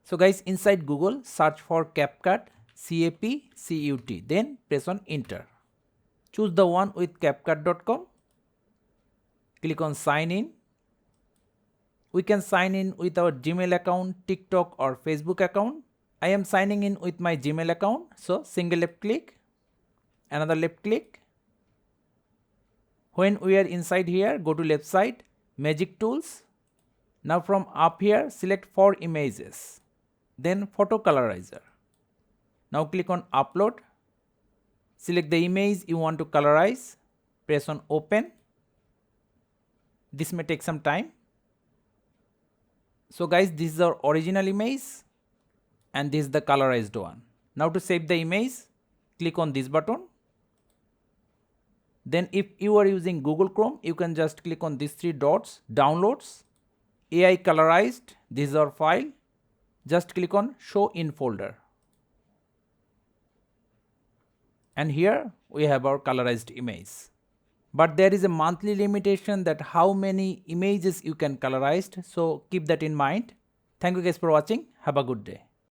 So guys, inside Google, search for CapCut, CAPCUT, then press on enter. Choose the one with CapCut.com. Click on sign in. We can sign in with our Gmail account, TikTok or Facebook account. I am signing in with my Gmail account. So single left click, another left click. When we are inside here, go to left side, Magic Tools. Now from up here, select 4 images. Then Photo Colorizer. Now click on upload. Select the image you want to colorize. Press on open. This may take some time. So guys, this is our original image and this is the colorized one. Now to save the image, click on this button. Then if you are using Google Chrome, you can just click on these 3 dots, downloads, AI colorized, this is our file. Just click on show in folder. And here we have our colorized image. But there is a monthly limitation that how many images you can colorize, so keep that in mind. Thank you guys for watching. Have a good day.